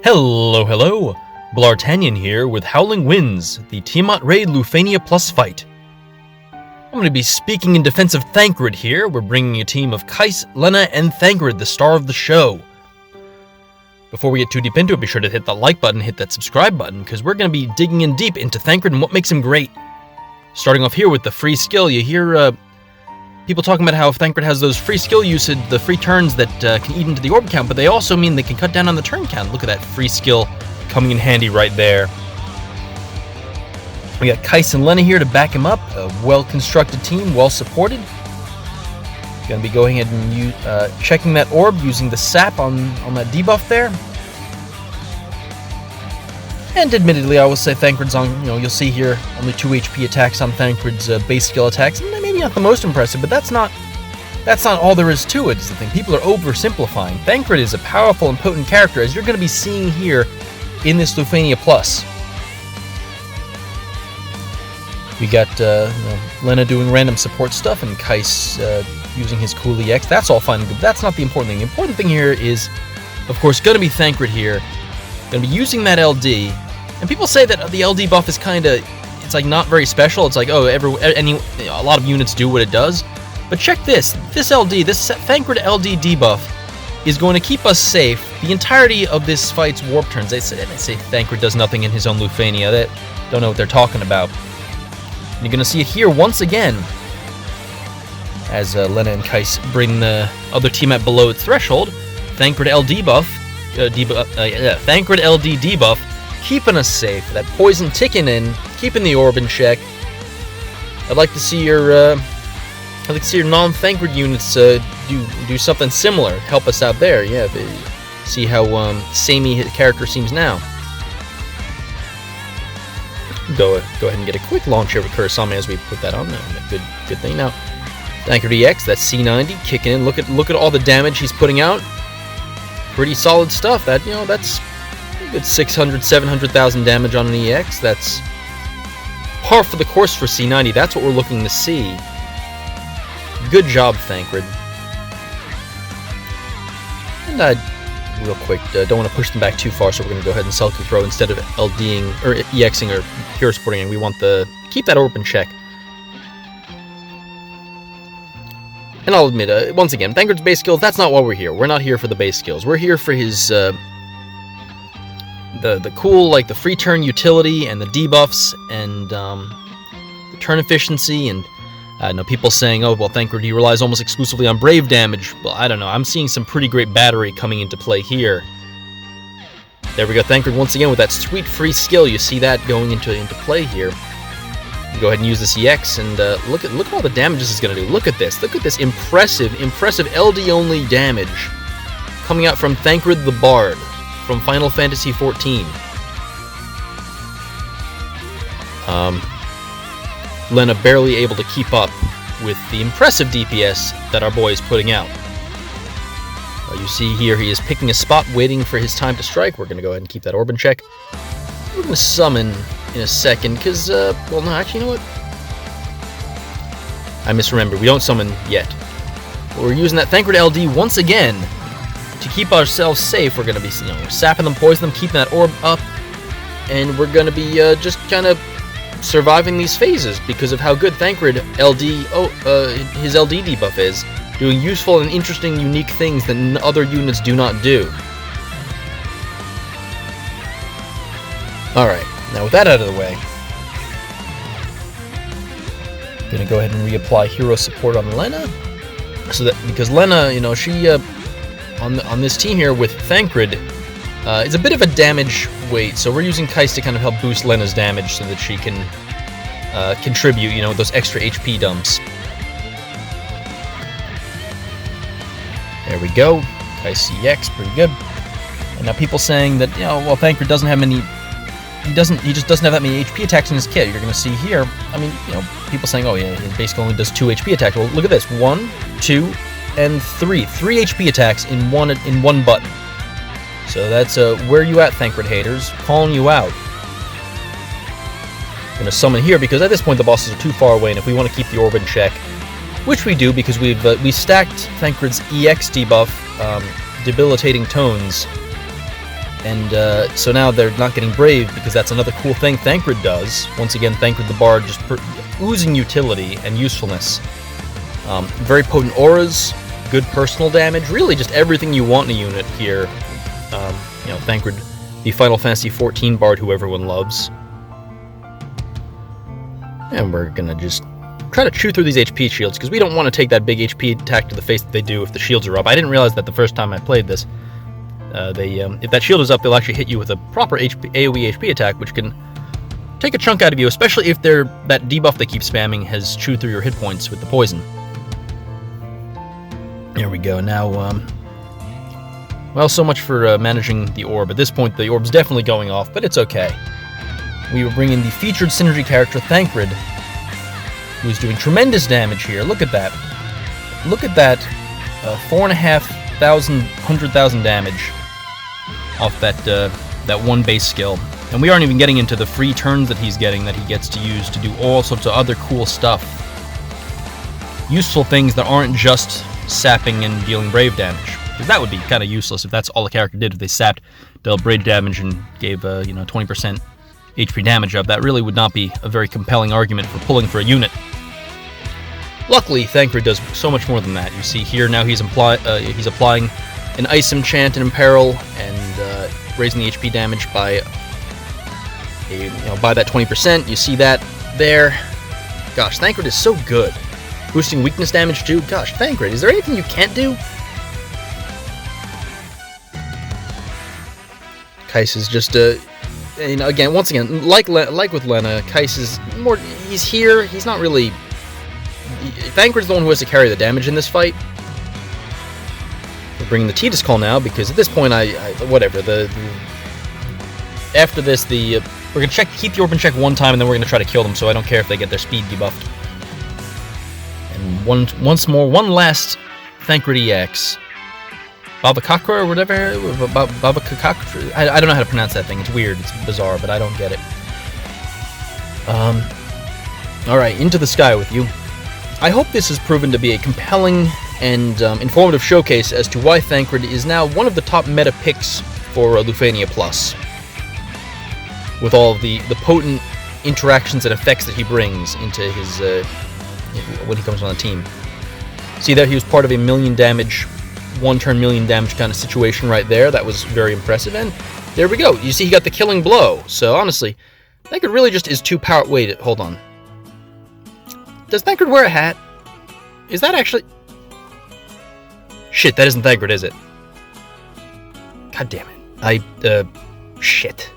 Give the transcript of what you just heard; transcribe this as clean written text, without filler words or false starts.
Hello! Bl'Artagnan here with Howling Winds, the Tiamat Raid Lufania Plus fight. I'm going to be speaking in defense of Thancred here. We're bringing a team of Kais, Lena, and Thancred, the star of the show. Before we get too deep into it, be sure to hit that like button, hit that subscribe button, because we're going to be digging in deep into Thancred and what makes him great. Starting off here with the free skill, you hear people talking about how Thancred has those free skill usage, the free turns that can eat into the orb count, but they also mean they can cut down on the turn count. Look at that free skill coming in handy right there. We got Kais and Lena here to back him up. A well-constructed team, well-supported. Going to be going ahead and checking that orb using the sap on that debuff there. And admittedly, I will say Thancred's on, you'll see here, only 2 HP attacks on Thancred's base skill attacks. And maybe not the most impressive, but that's not all there is to it, is the thing. People are oversimplifying. Thancred is a powerful and potent character, as you're going to be seeing here in this Lufania Plus. We got Lena doing random support stuff, and Kais using his cool EX. That's all fine and good. That's not the important thing. The important thing here is, of course, going to be Thancred here. Going to be using that LD. And people say that the LD buff is kind of, it's like not very special. It's like, a lot of units do what it does. But check this. This Thancred LD debuff is going to keep us safe the entirety of this fight's warp turns. They say Thancred does nothing in his own Lufania. They don't know what they're talking about. And you're going to see it here once again as Lena and Kais bring the other team at below its threshold. Thancred LD buff. Thancred LD debuff, keeping us safe. That poison ticking in, keeping the orb in check. I'd like to see your non-Thancred units do something similar. Help us out there. Yeah, see how samey his character seems now. Go ahead and get a quick launch over Kurasame as we put that on. Good thing. Now, Thancred EX, that's C90 kicking in. Look at all the damage he's putting out. Pretty solid stuff. That's a good 600, 700,000 damage on an EX. That's par for the course for C90. That's what we're looking to see. Good job, Thancred. And real quick, don't want to push them back too far, so we're going to go ahead and Selkie Throw instead of LDing or EXing or Hero Supporting. We want keep that orb in check. And I'll admit, once again, Thancred's base skills, that's not why we're here. We're not here for the base skills. We're here for his, the cool, like, the free turn utility and the debuffs and, the turn efficiency and, people saying, oh, well, Thancred, he relies almost exclusively on brave damage. Well, I don't know. I'm seeing some pretty great battery coming into play here. There we go. Thancred once again with that sweet free skill. You see that going into play here. Go ahead and use this EX, and look at all the damage this is going to do. Look at this impressive LD only damage coming out from Thancred the Bard from Final Fantasy XIV. Lena barely able to keep up with the impressive DPS that our boy is putting out. You see here he is picking a spot, waiting for his time to strike. We're going to go ahead and keep that orb in check. We're going to summon in a second, because, well, no, actually, you know what? I misremembered. We don't summon yet. But we're using that Thancred LD once again to keep ourselves safe. We're going to be, sapping them, poisoning them, keeping that orb up, and we're going to be just kind of surviving these phases because of how good Thancred his LD debuff is, doing useful and interesting, unique things that other units do not do. Alright, now with that out of the way, I'm going to go ahead and reapply hero support on Lena, so that, because Lena, she, on this team here with Thancred, is a bit of a damage weight, so we're using Kais to kind of help boost Lena's damage so that she can contribute, those extra HP dumps. There we go. Kais EX, pretty good. And now people saying that, well, Thancred doesn't have many... He just doesn't have that many HP attacks in his kit. You're going to see here, people saying, oh yeah, he basically only does 2 HP attacks. Well, look at this. 1, 2, and 3. 3 HP attacks in one button. So that's where you at, Thancred haters. Calling you out. I'm going to summon here because at this point the bosses are too far away, and if we want to keep the orb in check, which we do because we stacked Thancred's EX debuff, debilitating tones, And so now they're not getting Brave, because that's another cool thing Thancred does. Once again, Thancred the Bard just oozing utility and usefulness. Very potent auras, good personal damage, really just everything you want in a unit here. Thancred, the Final Fantasy XIV Bard who everyone loves. And we're gonna just try to chew through these HP shields, because we don't want to take that big HP attack to the face that they do if the shields are up. I didn't realize that the first time I played this. If that shield is up, they'll actually hit you with a proper AoE HP attack, which can take a chunk out of you, especially if that debuff they keep spamming has chewed through your hit points with the poison. There we go. Now, well, so much for managing the orb. At this point, the orb's definitely going off, but it's okay. We will bring in the featured synergy character, Thancred, who's doing tremendous damage here. Look at that. Look at that. 4,500 damage off that one base skill. And we aren't even getting into the free turns that he's getting, that he gets to use to do all sorts of other cool stuff. Useful things that aren't just sapping and dealing Brave damage. Because that would be kind of useless if that's all the character did. If they sapped, dealt Brave damage, and gave 20% HP damage up. That really would not be a very compelling argument for pulling for a unit. Luckily, Thancred does so much more than that. You see here now he's applying an Ice Enchant and Imperil, and raising the HP damage by that 20%. You see that there. Gosh, Thancred is so good. Boosting weakness damage too. Gosh, Thancred, is there anything you can't do? Kais is just again, once again, like with Lena, Kais is more. He's here. He's not really. Thancred's the one who has to carry the damage in this fight. We're bringing the Tidus Call now, because at this point, whatever. After this, we're gonna keep the orb in check one time, and then we're gonna try to kill them. So I don't care if they get their speed debuffed. And one last Thancred EX. Babakakra or whatever. Babakakra. I don't know how to pronounce that thing. It's weird. It's bizarre, but I don't get it. All right, into the sky with you. I hope this has proven to be a compelling and informative showcase as to why Thancred is now one of the top meta picks for Lufania Plus. With all of the potent interactions and effects that he brings into his when he comes on the team. See there, he was part of a million damage, one-turn million damage kind of situation right there. That was very impressive, and there we go. You see he got the killing blow. So honestly, Thancred really just is too power... Wait, hold on. Does Thancred wear a hat? Is that actually... Shit, that isn't Thancred, is it? God damn it. Shit.